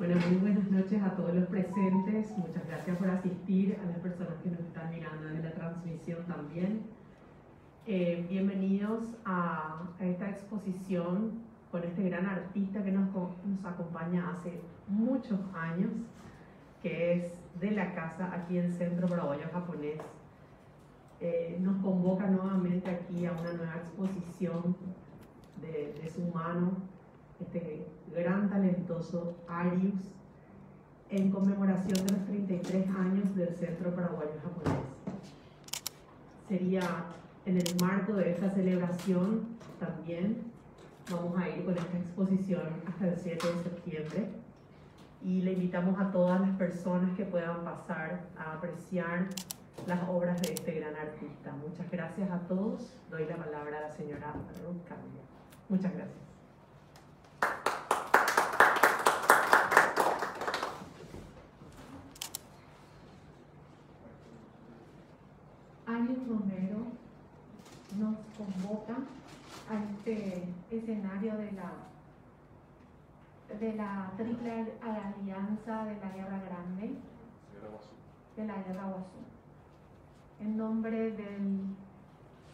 Bueno, muy buenas noches a todos los presentes. Muchas gracias por asistir, a las personas que nos están mirando en la transmisión también. Bienvenidos a esta exposición con este gran artista que nos acompaña hace muchos años, que es de la casa aquí en Centro Paraguayo Japonés. Nos convoca nuevamente aquí a una nueva exposición de su mano, este gran talentoso Arius, en conmemoración de los 33 años del Centro Paraguayo Japonés. Sería en el marco de esta celebración también, vamos a ir con esta exposición hasta el 7 de septiembre y le invitamos a todas las personas que puedan pasar a apreciar las obras de este gran artista. Muchas gracias a todos. Doy la palabra a la señora Ruth Candia. Muchas gracias. Arius Romero nos convoca a este escenario de la triple alianza de la Guerra Grande, de la Guerra Guazú. En nombre del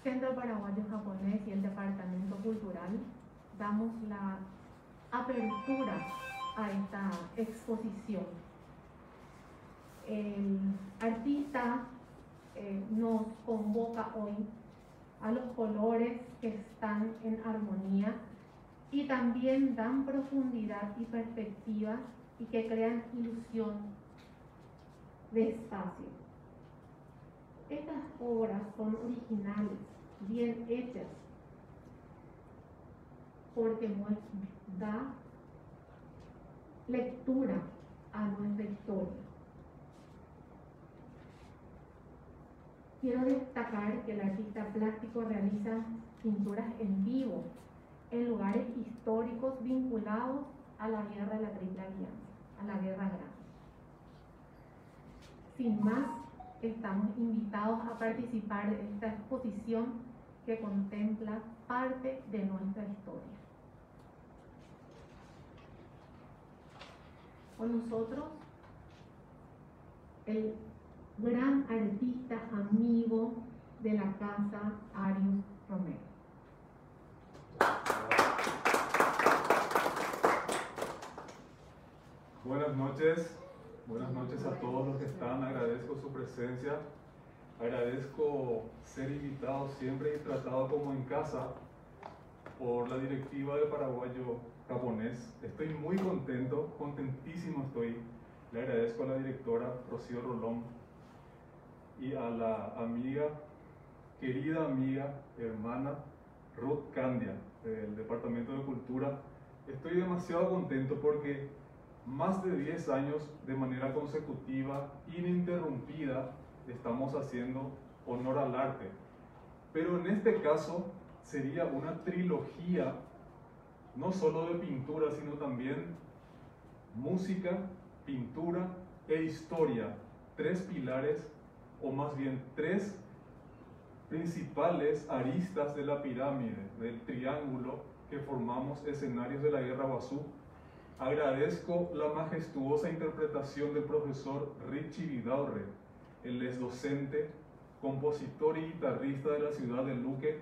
Centro Paraguayo Japonés y el Departamento Cultural, damos la apertura a esta exposición. El artista nos convoca hoy a los colores que están en armonía y también dan profundidad y perspectiva y que crean ilusión de espacio. Estas obras son originales, bien hechas, porque da lectura a nuestra historia. Quiero destacar que el artista plástico realiza pinturas en vivo en lugares históricos vinculados a la guerra de la Triple Alianza, a la Guerra Grande. Sin más, estamos invitados a participar de esta exposición que contempla parte de nuestra historia. Con nosotros, el gran artista amigo de la casa, Arius Romero. Buenas noches a todos los que están. Agradezco su presencia, agradezco ser invitado siempre y tratado como en casa por la directiva de Paraguayo Japonés. Estoy muy contento, contentísimo estoy. Le agradezco a la directora Rocío Rolón y a la amiga, querida amiga, hermana Ruth Candia del Departamento de Cultura. Estoy demasiado contento porque más de 10 años de manera consecutiva, ininterrumpida, estamos haciendo honor al arte. Pero en este caso sería una trilogía, no solo de pintura, sino también música, pintura e historia. Tres pilares, o más bien tres principales aristas de la pirámide, del triángulo que formamos escenarios de la Guerra Guazú. Agradezco la majestuosa interpretación del profesor Richie Vidaurre. Él es docente, compositor y guitarrista de la ciudad de Luque.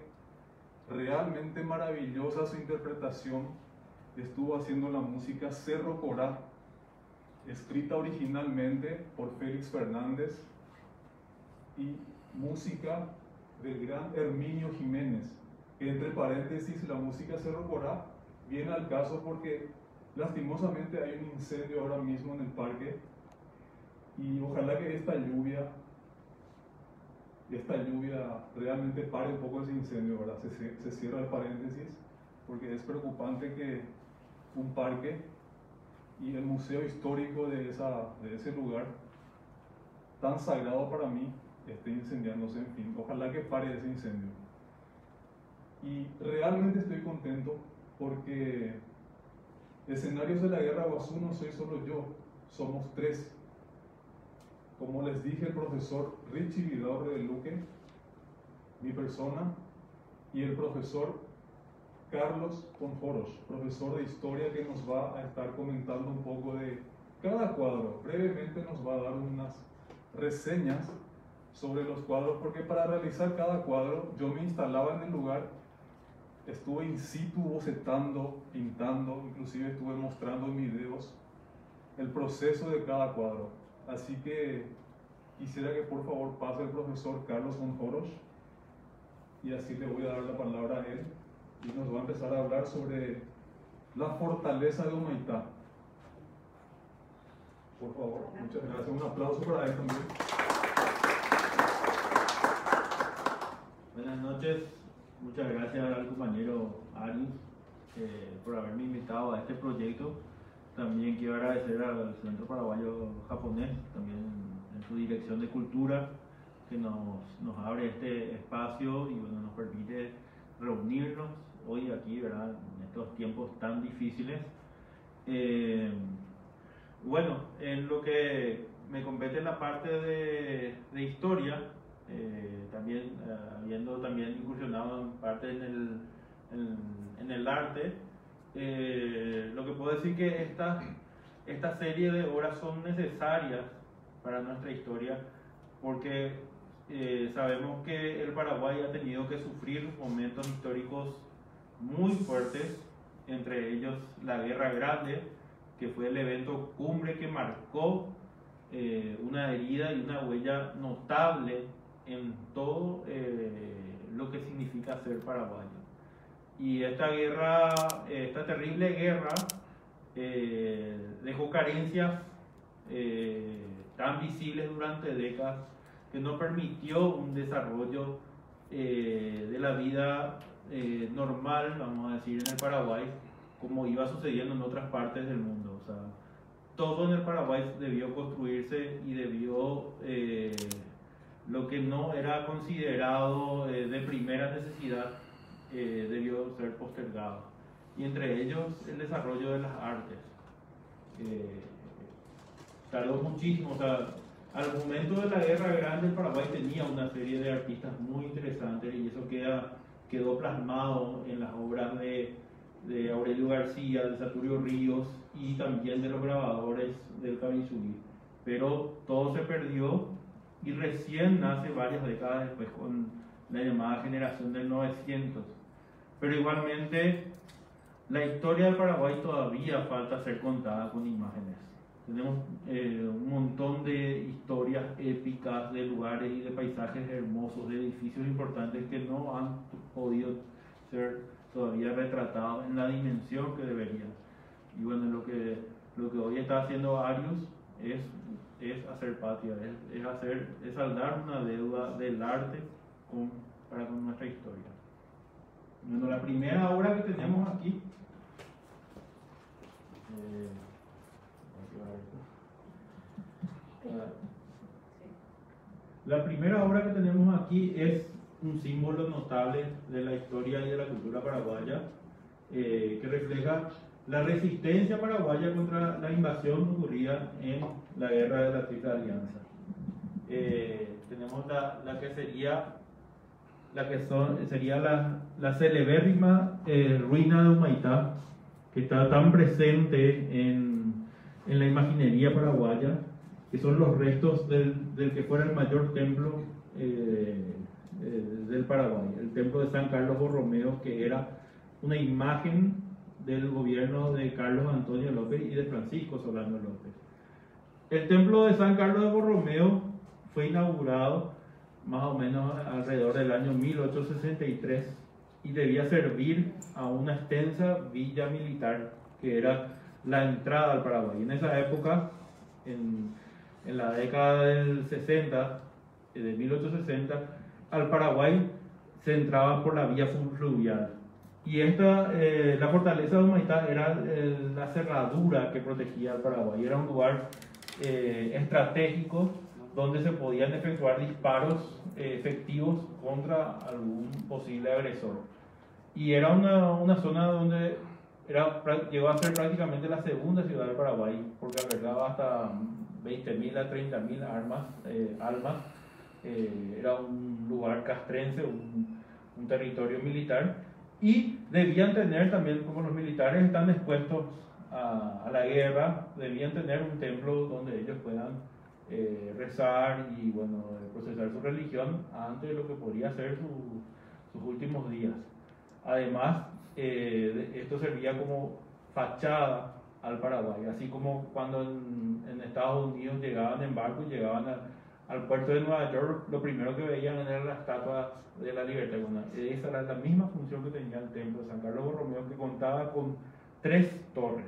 Realmente maravillosa su interpretación. Estuvo haciendo la música Cerro Corá, escrita originalmente por Félix Fernández, y música del gran Herminio Jiménez. Entre paréntesis, la música Cerro Corá viene al caso porque lastimosamente hay un incendio ahora mismo en el parque y ojalá que esta lluvia realmente pare un poco ese incendio, ¿verdad? Se cierra el paréntesis porque es preocupante que un parque y el museo histórico de ese lugar tan sagrado para mí esté incendiándose. En fin, ojalá que pare ese incendio. Y realmente estoy contento porque escenarios de la Guerra Guazú no soy solo yo, somos tres. Como les dije, el profesor Richie Vidaurre de Luque, mi persona, y el profesor Carlos Ponforos, profesor de historia, que nos va a estar comentando un poco de cada cuadro. Brevemente nos va a dar unas reseñas sobre los cuadros, porque para realizar cada cuadro yo me instalaba en el lugar, estuve in situ bocetando, pintando, inclusive estuve mostrando en videos el proceso de cada cuadro. Así que quisiera que por favor pase el profesor Carlos Monjoros, y así le voy a dar la palabra a él y nos va a empezar a hablar sobre la fortaleza de Humaitá. Por favor, muchas gracias. Un aplauso para él también. Buenas noches, muchas gracias al compañero Arius por haberme invitado a este proyecto. También quiero agradecer al Centro Paraguayo Japonés, también en su dirección de cultura, que nos abre este espacio y bueno, nos permite reunirnos hoy aquí, ¿verdad? En estos tiempos tan difíciles. Bueno, en lo que me compete en la parte de historia, también habiendo también incursionado en parte en el arte, lo que puedo decir que esta serie de obras son necesarias para nuestra historia, porque sabemos que el Paraguay ha tenido que sufrir momentos históricos muy fuertes, entre ellos la Guerra Grande, que fue el evento cumbre que marcó una herida y una huella notable en todo lo que significa ser paraguayo. Y esta guerra, esta terrible guerra, dejó carencias tan visibles durante décadas que no permitió un desarrollo de la vida normal, vamos a decir, en el Paraguay, como iba sucediendo en otras partes del mundo. O sea, todo en el Paraguay debió construirse y debió, lo que no era considerado de primera necesidad, debió ser postergado. Y entre ellos el desarrollo de las artes. Tardó muchísimo, o sea, al momento de la Guerra Grande el Paraguay tenía una serie de artistas muy interesantes y eso quedó plasmado en las obras de Aurelio García, de Saturio Ríos y también de los grabadores del Cabinsuí. Pero todo se perdió y recién nace varias décadas después con la llamada generación del 900. Pero igualmente la historia del Paraguay todavía falta ser contada con imágenes. Tenemos un montón de historias épicas de lugares y de paisajes hermosos, de edificios importantes que no han podido ser todavía retratados en la dimensión que deberían. Y bueno, lo que hoy está haciendo Arius es hacer patria, es saldar una deuda del arte para con nuestra historia. Bueno, la primera obra que tenemos aquí es un símbolo notable de la historia y de la cultura paraguaya, que refleja la resistencia paraguaya contra la invasión ocurrida en la Guerra de la Triple Alianza. Tenemos la celebérrima ruina de Humaitá, que está tan presente en la imaginería paraguaya, que son los restos del que fuera el mayor templo del Paraguay, el templo de San Carlos Borromeo, que era una imagen del gobierno de Carlos Antonio López y de Francisco Solano López. El templo de San Carlos de Borromeo fue inaugurado más o menos alrededor del año 1863 y debía servir a una extensa villa militar que era la entrada al Paraguay. En esa época, en la década del 60, de 1860, al Paraguay se entraba por la vía fluvial. Y la fortaleza de Humaitá era la cerradura que protegía al Paraguay. Era un lugar estratégico donde se podían efectuar disparos efectivos contra algún posible agresor. Y era una zona donde llegó a ser prácticamente la segunda ciudad del Paraguay, porque albergaba hasta 20.000 a 30.000 almas. Era un lugar castrense, un territorio militar, y debían tener también, como los militares están expuestos a la guerra debían tener un templo donde ellos puedan rezar y bueno, procesar su religión antes de lo que podría ser sus últimos días. Además, esto servía como fachada al Paraguay, así como cuando en Estados Unidos llegaban en barco y llegaban al puerto de Nueva York, lo primero que veían era la Estatua de la Libertad. Bueno, esa era la misma función que tenía el templo de San Carlos Borromeo, que contaba con 3 torres.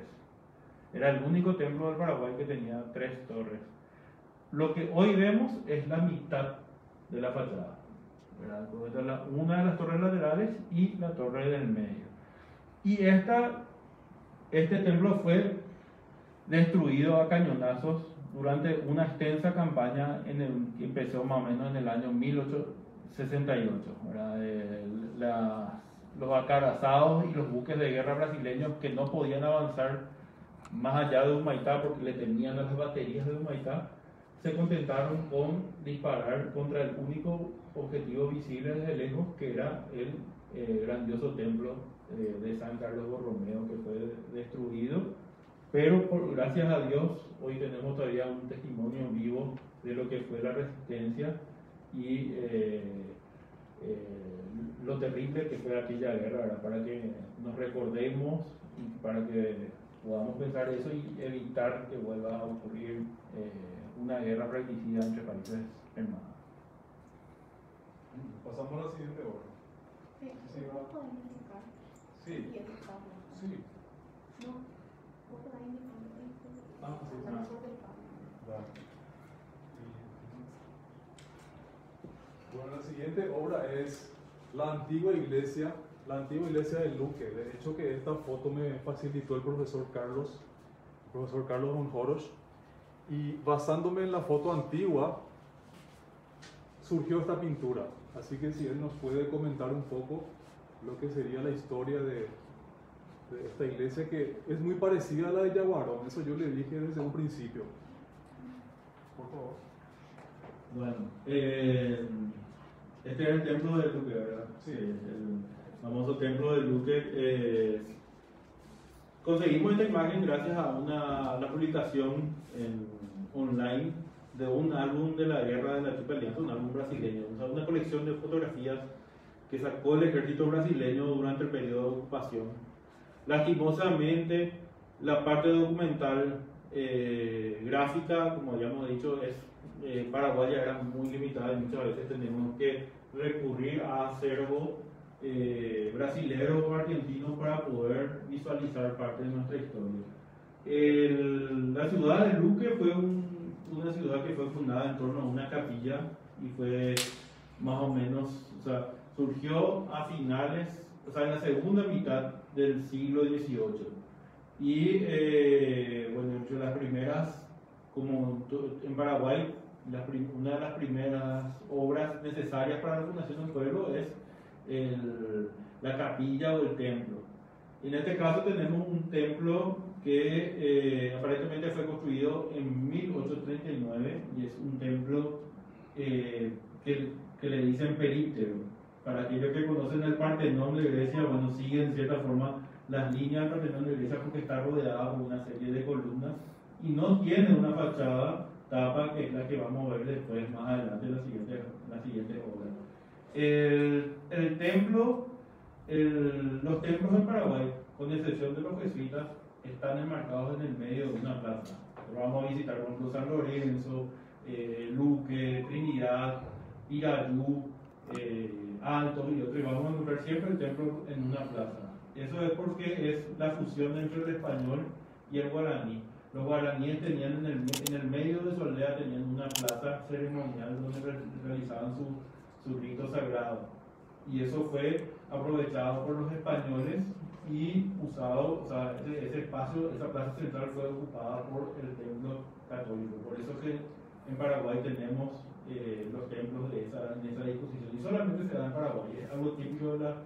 Era el único templo del Paraguay que tenía 3 torres. Lo que hoy vemos es la mitad de la fachada, ¿verdad? Una de las torres laterales y la torre del medio. Y este templo fue destruido a cañonazos durante una extensa campaña que empezó más o menos en el año 1868, ¿verdad? Los acorazados y los buques de guerra brasileños que no podían avanzar más allá de Humaitá porque le temían a las baterías de Humaitá, se contentaron con disparar contra el único objetivo visible desde lejos, que era el grandioso templo de San Carlos Borromeo, que fue destruido. Pero gracias a Dios hoy tenemos todavía un testimonio vivo de lo que fue la resistencia y lo terrible que fue aquella guerra, ¿verdad? Para que nos recordemos y para que podamos pensar eso y evitar que vuelva a ocurrir una guerra fratricida entre países hermanos. Pasamos a la siguiente obra. Sí, ¿vos podés indicar? Sí. Sí. No, vos podés indicar. Bueno, la siguiente obra es la antigua iglesia de Luque. De hecho, que esta foto me facilitó el profesor Carlos Monjoros, y basándome en la foto antigua surgió esta pintura. Así que si él nos puede comentar un poco lo que sería la historia de esta iglesia, que es muy parecida a la de Yaguarón. Eso yo le dije desde un principio. Por favor. Bueno, este es el templo de Luque, ¿verdad? Sí. El famoso templo de Luque. Conseguimos esta imagen gracias a la publicación online de un álbum de la guerra de la Triple Alianza, un álbum brasileño, o sea, una colección de fotografías que sacó el ejército brasileño durante el periodo de ocupación. Lastimosamente, la parte documental gráfica, como ya hemos dicho, paraguaya era muy limitada y muchas veces tenemos que recurrir a acervo brasilero o argentino para poder visualizar parte de nuestra historia. La ciudad de Luque fue una ciudad que fue fundada en torno a una capilla y fue más o menos, o sea, surgió a finales, o sea, en la segunda mitad del siglo XVIII. Y bueno, entre las primeras, como en Paraguay, una de las primeras obras necesarias para la fundación del pueblo es la capilla o el templo. En este caso tenemos un templo que aparentemente fue construido en 1839 y es un templo que le dicen períptero. Para aquellos que conocen el Partenón de Grecia, bueno, sigue en cierta forma las líneas del Partenón de Grecia porque está rodeada por una serie de columnas y no tiene una fachada tapa, que es la que vamos a ver después más adelante en la siguiente obra. Los templos en Paraguay, con excepción de los jesuitas, están enmarcados en el medio de una plaza. Vamos a visitar, por ejemplo, San Lorenzo, Luque, Trinidad, Pirayú, Alto y otros, y vamos a encontrar siempre el templo en una plaza. Eso es porque es la fusión entre el español y el guaraní. Los guaraníes tenían en el medio de su aldea tenían una plaza ceremonial donde realizaban su rito sagrado. Y eso fue aprovechado por los españoles y usado, o sea, ese espacio, esa plaza central fue ocupada por el templo católico. Por eso que en Paraguay tenemos los templos en esa disposición. Y solamente se da en Paraguay, es algo típico de la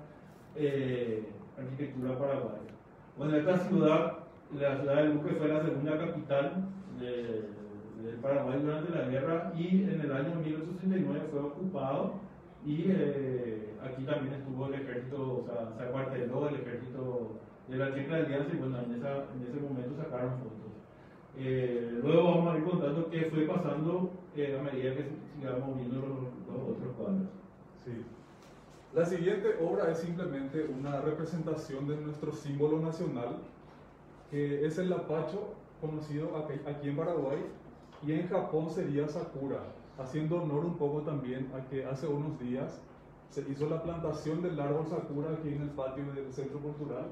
arquitectura paraguaya. Bueno, esta ciudad, la ciudad de Luque, fue la segunda capital del Paraguay durante la guerra y en el año 1869 fue ocupado y aquí también estuvo el ejército, o sea, se acuarteló el ejército la Triple Alianza, y bueno, en ese momento sacaron fotos. Luego vamos a ir contando qué fue pasando a medida que sigamos viendo los otros cuadros. Sí. La siguiente obra es simplemente una representación de nuestro símbolo nacional, que es el lapacho, conocido aquí en Paraguay, y en Japón sería sakura, haciendo honor un poco también a que hace unos días se hizo la plantación del árbol sakura aquí en el patio del Centro Cultural.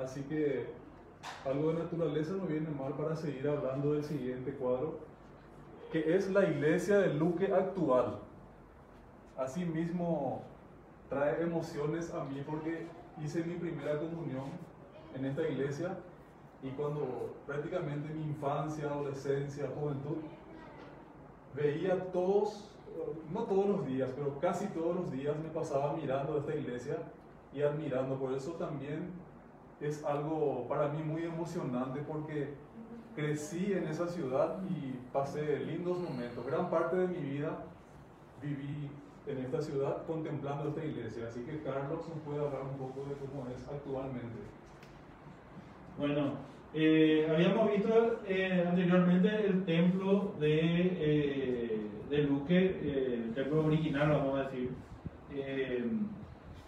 Así que algo de naturaleza no viene mal para seguir hablando del siguiente cuadro, que es la iglesia de Luque actual. Asimismo, trae emociones a mí porque hice mi primera comunión en esta iglesia, y cuando prácticamente mi infancia, adolescencia, juventud, veía no todos los días, pero casi todos los días me pasaba mirando esta iglesia y admirando. Por eso también es algo para mí muy emocionante, porque crecí en esa ciudad y pasé lindos momentos. Gran parte de mi vida viví en esta ciudad contemplando esta iglesia. Así que Carlos nos puede hablar un poco de cómo es actualmente. Bueno, habíamos visto anteriormente el templo de Luque, el templo original, vamos a decir,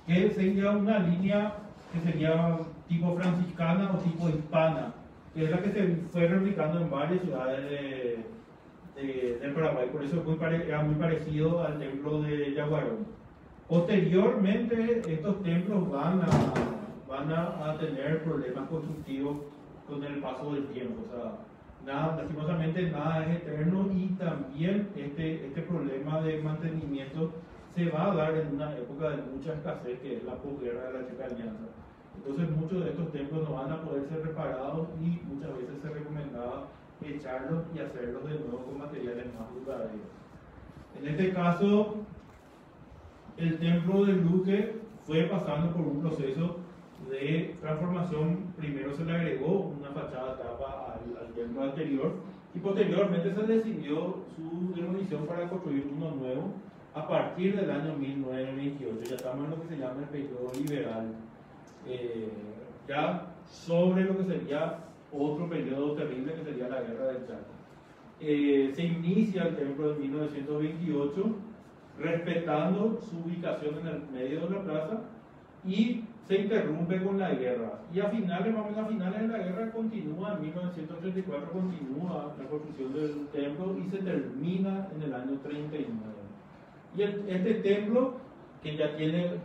que sería una línea que sería tipo franciscana o tipo hispana, que es la que se fue replicando en varias ciudades del Paraguay. Por eso era muy parecido al templo de Yaguarón. Posteriormente, estos templos van a tener problemas constructivos con el paso del tiempo. O sea, lastimosamente nada es eterno, y también este problema de mantenimiento se va a dar en una época de mucha escasez, que es la posguerra de la Triple Alianza. Entonces muchos de estos templos no van a poder ser reparados, y muchas veces se recomendaba echarlos y hacerlos de nuevo con materiales más duraderos. En este caso, el templo de Luque fue pasando por un proceso de transformación. Primero se le agregó una fachada tapa al templo anterior, y posteriormente se decidió su demolición para construir uno nuevo a partir del año 1928. Ya estamos en lo que se llama el periodo liberal, ya sobre lo que sería otro periodo terrible, que sería la Guerra del Chaco. Se inicia el templo en 1928, respetando su ubicación en el medio de la plaza, y se interrumpe con la guerra. Y a finales de la guerra continúa, en 1934 continúa la construcción del templo, y se termina en el año 39. Y este templo, que ya tiene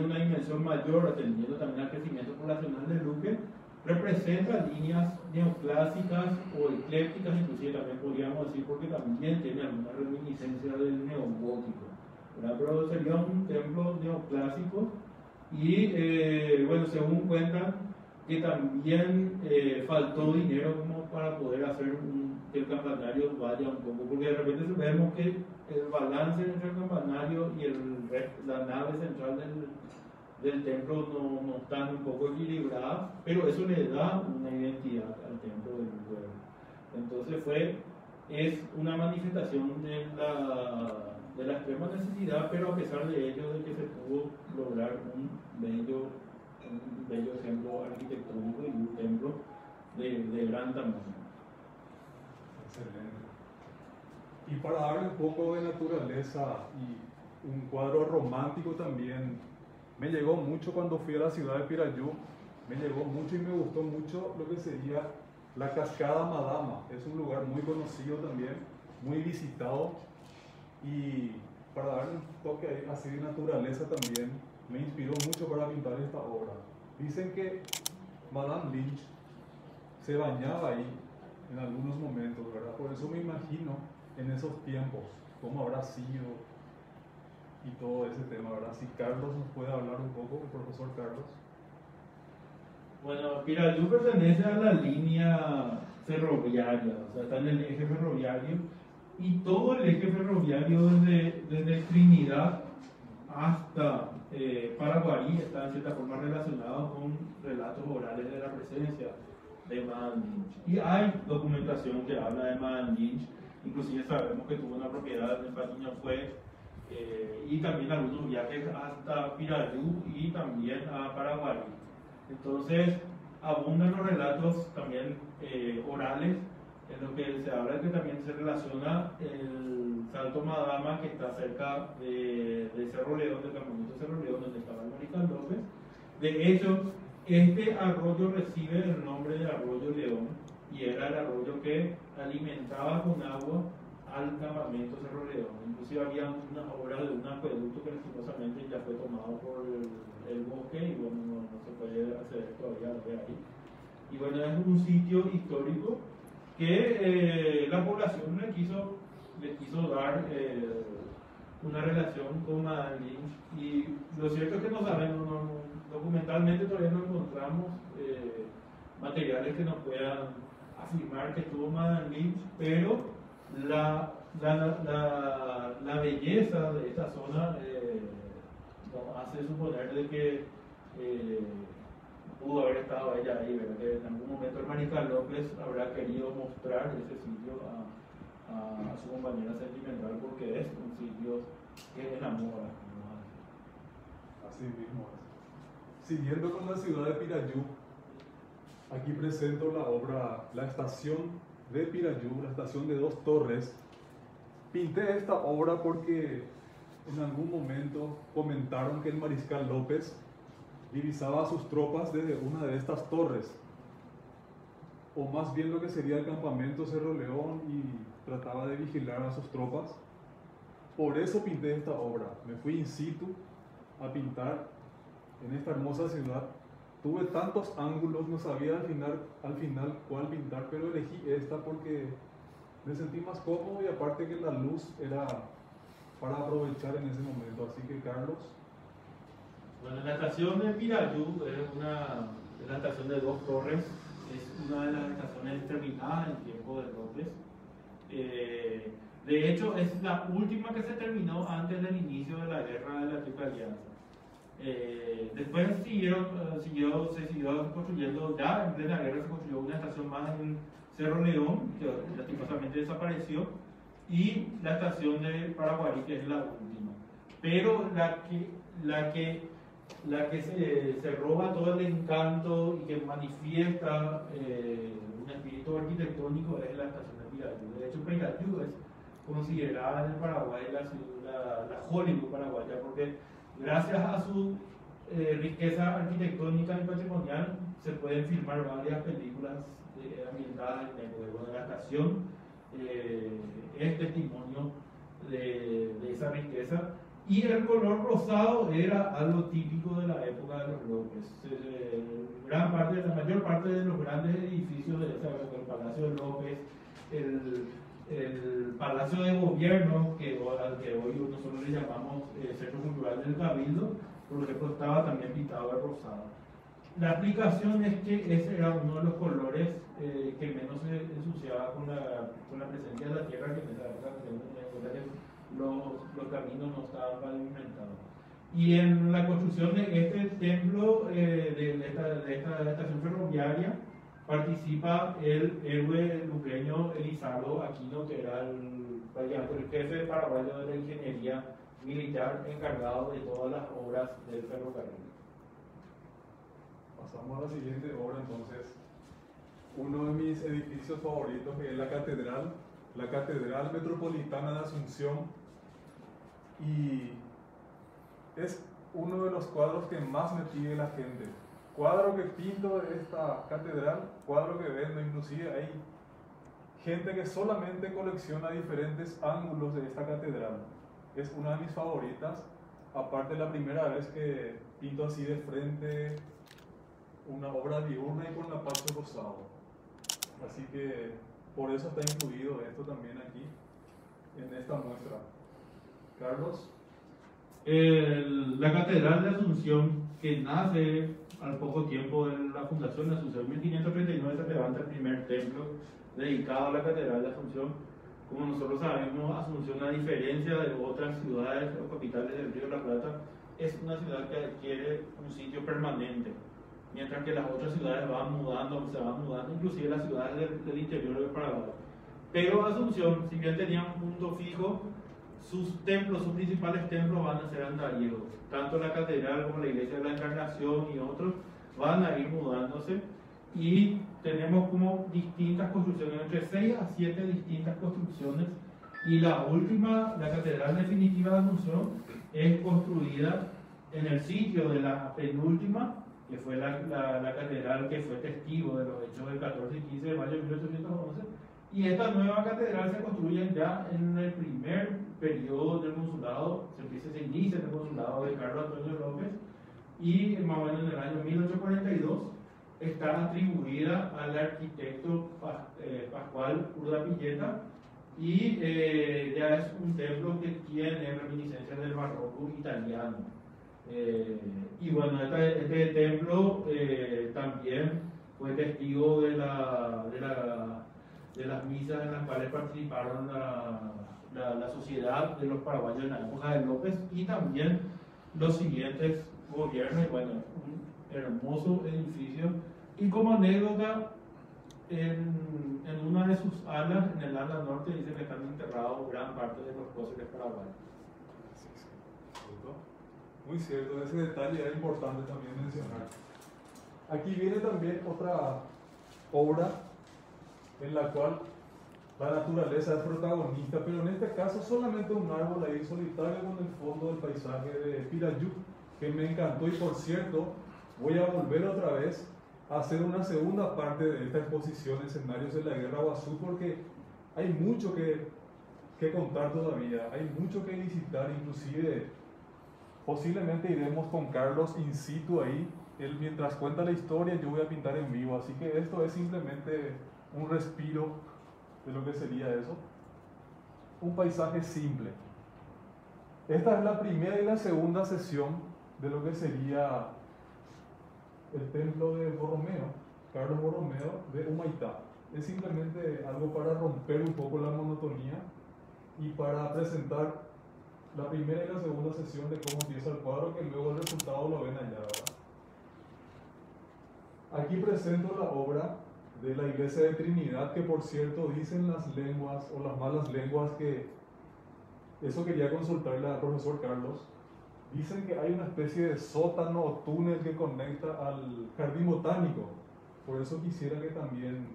una dimensión mayor, atendiendo también al crecimiento poblacional de Luque, representa líneas neoclásicas o eclécticas, inclusive también podríamos decir, porque también tiene alguna reminiscencia del neogótico, ¿verdad? Pero sería un templo neoclásico. Y bueno, según cuentan, que también faltó dinero como para poder hacer que el campanario vaya un poco, porque de repente vemos que el balance entre el campanario y la nave central del templo no están un poco equilibradas, pero eso le da una identidad al templo del pueblo. Entonces es una manifestación de la extrema necesidad, pero a pesar de ello, de que se pudo lograr un bello ejemplo arquitectónico y un templo de gran tamaño. Excelente. Y para darle un poco de naturaleza y un cuadro romántico también, me llegó mucho cuando fui a la ciudad de Pirayú, me llegó mucho y me gustó mucho lo que sería la Cascada Madama. Es un lugar muy conocido también, muy visitado, y para darle un toque así de naturaleza también, me inspiró mucho para pintar esta obra. Dicen que Madame Lynch se bañaba ahí en algunos momentos, ¿verdad? Por eso me imagino en esos tiempos cómo habrá sido y todo ese tema, ¿verdad? Si Carlos nos puede hablar un poco, el profesor Carlos. Bueno, Pirayú pertenece a la línea ferroviaria, o sea, está en el eje ferroviario, y todo el eje ferroviario desde Trinidad hasta Paraguarí está en cierta forma relacionado con relatos orales de la presencia de Madame Lynch. Y hay documentación que habla de Madame Lynch, inclusive sabemos que tuvo una propiedad en Patiño Fue, y también algunos viajes hasta Pirayú y también a Paraguarí. Entonces, abundan los relatos también orales, en los que se habla que también se relaciona el Salto Madama, que está cerca de Cerro León, del campamento Cerro León, donde estaba el Mariscal López. De hecho, este arroyo recibe el nombre de Arroyo León, y era el arroyo que alimentaba con agua al campamento Cerro León. Inclusive había una obra de un acueducto que lastimosamente ya fue tomado por el bosque, y bueno, no se puede acceder todavía a ver ahí. Y bueno, es un sitio histórico que la población le quiso dar una relación con Madame Lynch, y lo cierto es que no sabemos, documentalmente todavía no encontramos materiales que nos puedan afirmar que estuvo Madame Lynch, pero la belleza de esta zona nos hace suponer de que pudo haber estado ella ahí, ¿verdad? Que en algún momento el Mariscal López habrá querido mostrar ese sitio a su compañera sentimental, porque es un sitio que enamora, ¿no? Así mismo es. Siguiendo con la ciudad de Pirayú, aquí presento la obra La Estación de Pirayú, la estación de 2 torres. Pinté esta obra porque en algún momento comentaron que el Mariscal López divisaba a sus tropas desde una de estas torres, o más bien lo que sería el campamento Cerro León, y trataba de vigilar a sus tropas. Por eso pinté esta obra. Me fui in situ a pintar en esta hermosa ciudad. Tuve tantos ángulos, no sabía al final cuál pintar, pero elegí esta porque me sentí más cómodo, y aparte que la luz era para aprovechar en ese momento. Así que, Carlos. Bueno, la estación de Pirayú es la estación de 2 torres, es una de las estaciones terminadas en tiempo de López. De hecho, es la última que se terminó antes del inicio de la guerra de la Triple Alianza. Después se siguió construyendo, ya en plena guerra se construyó una estación más en Cerro León, que lastimosamente desapareció, y la estación de Paraguarí, que es la última. Pero la que se roba todo el encanto y que manifiesta un espíritu arquitectónico es la estación de Pirayú. De hecho, Pirayú es considerada en el Paraguay la Hollywood paraguaya, porque gracias a su riqueza arquitectónica y patrimonial se pueden filmar varias películas ambientadas en el juego de la estación. Es testimonio de esa riqueza. Y el color rosado era algo típico de la época de los López. La mayor parte de los grandes edificios de esa época, el Palacio de López, el Palacio de Gobierno, al que hoy nosotros le llamamos Centro Cultural del Cabildo, por ejemplo, estaba también pintado de rosado. La aplicación es que ese era uno de los colores que menos se ensuciaba con la presencia de la tierra, que en esa época los caminos no estaban pavimentados. Y en la construcción de este templo, de esta estación ferroviaria, participa el héroe luqueño Elizardo Aquino, que era el jefe paraguayo de la ingeniería militar encargado de todas las obras del ferrocarril. Pasamos a la siguiente obra entonces. Uno de mis edificios favoritos, que es la Catedral Metropolitana de Asunción, y es uno de los cuadros que más me pide la gente. Cuadro que pinto de esta catedral, cuadro que vendo, inclusive hay gente que solamente colecciona diferentes ángulos de esta catedral. Es una de mis favoritas, aparte la primera vez que pinto así de frente una obra diurna y con la parte rosado. Así que por eso está incluido esto también aquí en esta muestra. Carlos. La Catedral de Asunción, que nace al poco tiempo de la fundación de Asunción, en 1539 se levanta el primer templo dedicado a la Catedral de Asunción. Como nosotros sabemos, Asunción, a diferencia de otras ciudades o capitales del Río de la Plata, es una ciudad que adquiere un sitio permanente, mientras que las otras ciudades se van mudando, inclusive las ciudades del interior del Paraguay. Pero Asunción, si bien tenía un punto fijo, sus principales templos van a ser andariegos. Tanto la catedral como la iglesia de la Encarnación y otros van a ir mudándose y tenemos como distintas construcciones, entre 6 a 7 distintas construcciones, y la última, la Catedral Definitiva de Asunción, es construida en el sitio de la penúltima, que fue la catedral que fue testigo de los hechos del 14 y 15 de mayo de 1811, y esta nueva catedral se construye ya en el primer periodo del consulado, se inicia en el consulado de Carlos Antonio López, y más o menos en el año 1842 está atribuida al arquitecto Pascual Urdapilleta, y ya es un templo que tiene reminiscencias del barroco italiano. Y bueno, este templo también fue testigo de las misas en las cuales participaron la sociedad de los paraguayos en la época de López y también los siguientes gobiernos. Y bueno, un hermoso edificio. Y como anécdota, en una de sus alas, en el ala norte, dice que están enterrados gran parte de los próceres paraguayos. Muy cierto, ese detalle era importante también mencionar. Aquí viene también otra obra en la cual la naturaleza es protagonista, pero en este caso solamente un árbol ahí solitario con el fondo del paisaje de Pirayú, que me encantó. Y por cierto, voy a volver otra vez a hacer una segunda parte de esta exposición, Escenarios de la Guerra Guazú, porque hay mucho que contar todavía, hay mucho que visitar. Inclusive posiblemente iremos con Carlos in situ ahí. Él, mientras cuenta la historia, yo voy a pintar en vivo, así que esto es simplemente un respiro de lo que sería eso. Un paisaje simple. Esta es la primera y la segunda sesión de lo que sería el templo de Borromeo, Carlos Borromeo de Humaitá. Es simplemente algo para romper un poco la monotonía y para presentar la primera y la segunda sesión de cómo empieza el cuadro, que luego el resultado lo ven allá, ¿verdad? Aquí presento la obra de la Iglesia de Trinidad, que por cierto dicen las lenguas o las malas lenguas que, eso quería consultarle al profesor Carlos, dicen que hay una especie de sótano o túnel que conecta al jardín botánico. Por eso quisiera que también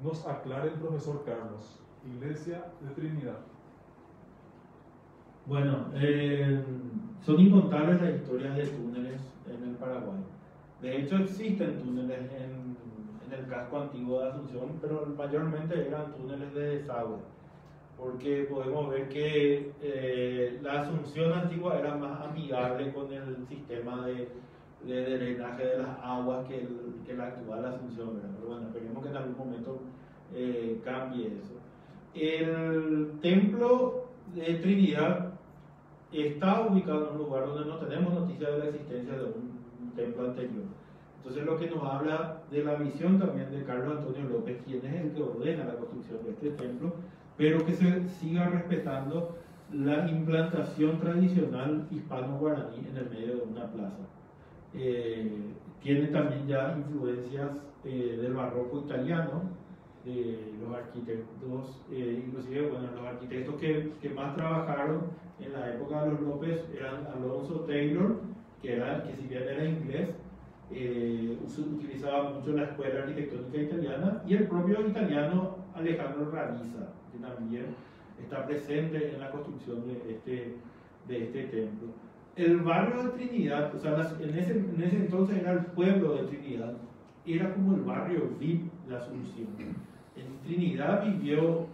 nos aclare el profesor Carlos. Iglesia de Trinidad. Bueno, son incontables las historias de túneles en el Paraguay. De hecho, existen túneles en el casco antiguo de Asunción, pero mayormente eran túneles de desagüe, porque podemos ver que la Asunción antigua era más amigable con el sistema de drenaje de las aguas que la actual Asunción, ¿verdad? Pero bueno, esperemos que en algún momento cambie eso. El templo de Trinidad está ubicado en un lugar donde no tenemos noticia de la existencia de un templo anterior. Entonces, lo que nos habla de la visión también de Carlos Antonio López, quien es el que ordena la construcción de este templo, pero que se siga respetando la implantación tradicional hispano-guaraní en el medio de una plaza. Tiene también ya influencias del barroco italiano, de los arquitectos, inclusive bueno, los arquitectos que más trabajaron en la época de los López eran Alonso Taylor, que si bien era inglés, utilizaba mucho la escuela arquitectónica italiana, y el propio italiano Alejandro Raviza, que también está presente en la construcción de este templo. El barrio de Trinidad, o sea, en ese entonces era el pueblo de Trinidad, era como el barrio VIP de Asunción. En Trinidad vivió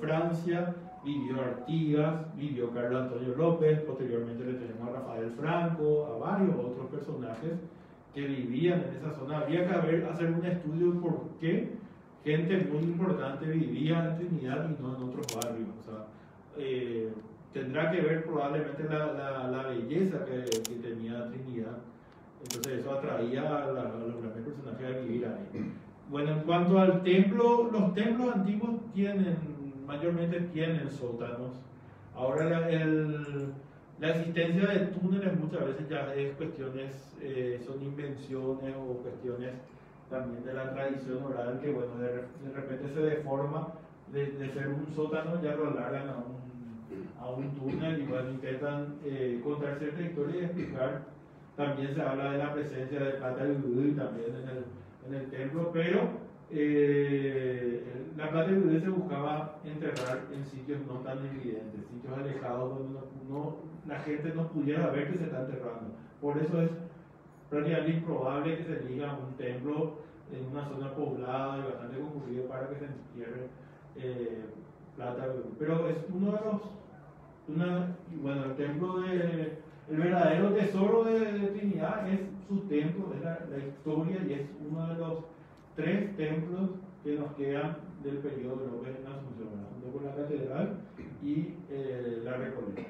Francia, vivió Artigas, vivió Carlos Antonio López, posteriormente le tenemos a Rafael Franco, a varios otros personajes que vivían en esa zona. Habría que hacer un estudio de por qué gente muy importante vivía en Trinidad y no en otros barrios. O sea, tendrá que ver probablemente la belleza que tenía Trinidad. Entonces eso atraía a los grandes personajes a vivir ahí. Bueno, en cuanto al templo, los templos antiguos mayormente tienen sótanos. Ahora la existencia de túneles muchas veces ya es cuestiones, son invenciones o cuestiones también de la tradición oral, que bueno, de repente se deforma de ser un sótano, ya lo alargan a un túnel y bueno, intentan contar cierta historia y explicar también se habla de la presencia de plata y vudú también en el templo, pero la plata y vudú se buscaba enterrar en sitios no tan evidentes, sitios alejados donde la gente no pudiera ver que se está enterrando. Por eso es prácticamente improbable que se diga un templo en una zona poblada y bastante concurrida para que se entierre plata y vudú. Pero es uno de los, bueno, el templo el verdadero tesoro de Trinidad es su templo, es la historia, y es uno de los 3 templos que nos quedan del periodo de López en Asunción, junto con la catedral y la Recoleta.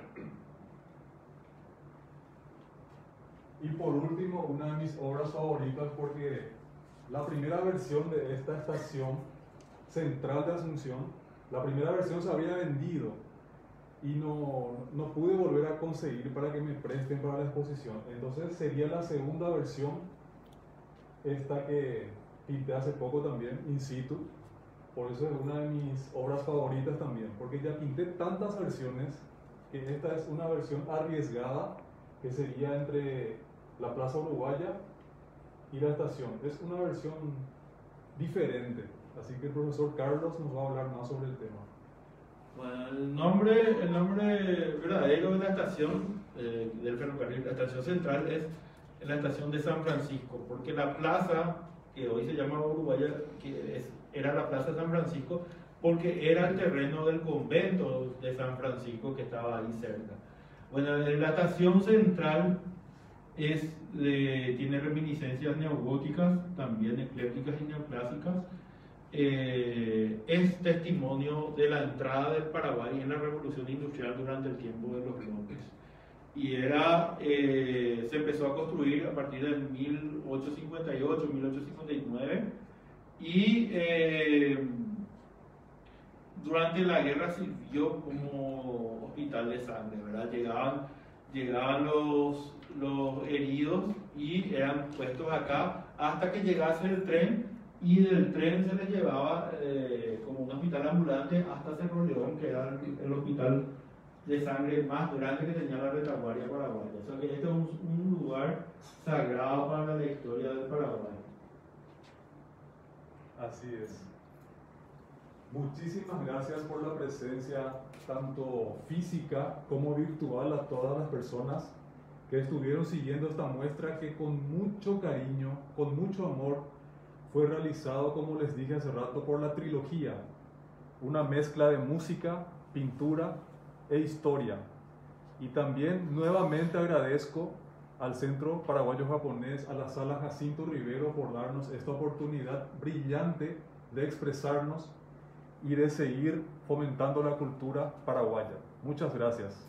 Y por último, una de mis obras favoritas, porque la primera versión de esta estación central de Asunción, la primera versión se había vendido y no pude volver a conseguir para que me presten para la exposición. Entonces sería la segunda versión, esta que pinté hace poco también, in situ. Por eso es una de mis obras favoritas también, porque ya pinté tantas versiones que esta es una versión arriesgada, que sería entre la Plaza Uruguaya y la estación. Es una versión diferente, así que el profesor Carlos nos va a hablar más sobre el tema. Bueno, el nombre verdadero de la estación del ferrocarril, la estación central, es la estación de San Francisco, porque la plaza, que hoy se llama Uruguaya, era la plaza de San Francisco, porque era el terreno del convento de San Francisco que estaba ahí cerca. Bueno, la estación central tiene reminiscencias neogóticas, también eclécticas y neoclásicas. Es testimonio de la entrada del Paraguay en la revolución industrial durante el tiempo de los López. Y se empezó a construir a partir de 1858, 1859, y durante la guerra sirvió como hospital de sangre, ¿verdad? Llegaban los heridos y eran puestos acá hasta que llegase el tren, y del tren se les llevaba como un hospital ambulante hasta Cerro León, que era el hospital de sangre más grande que tenía la retaguardia paraguaya. O sea que este es un lugar sagrado para la historia del Paraguay. Así es. Muchísimas gracias por la presencia tanto física como virtual a todas las personas que estuvieron siguiendo esta muestra, que con mucho cariño, con mucho amor, fue realizado, como les dije hace rato, por la trilogía, una mezcla de música, pintura e historia. Y también nuevamente agradezco al Centro Paraguayo Japonés, a la Sala Jacinto Rivero, por darnos esta oportunidad brillante de expresarnos y de seguir fomentando la cultura paraguaya. Muchas gracias.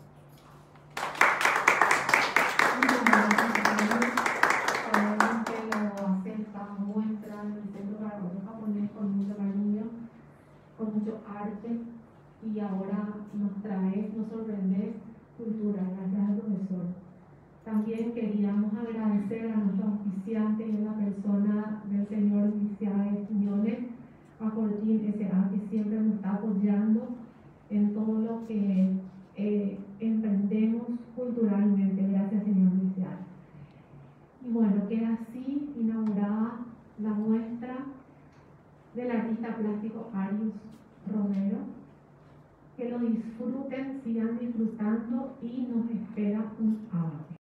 Con mucho arte, y ahora nos sorprendes cultura. Gracias al profesor. También queríamos agradecer a nuestros auspiciantes, en la persona del señor Luis Quiñones, a Fortín S.A., que siempre nos está apoyando en todo lo que emprendemos culturalmente. Gracias, señor Luis. Y bueno, queda así inaugurada la muestra del artista plástico Arius Romero. Que lo disfruten, sigan disfrutando, y nos espera un arte.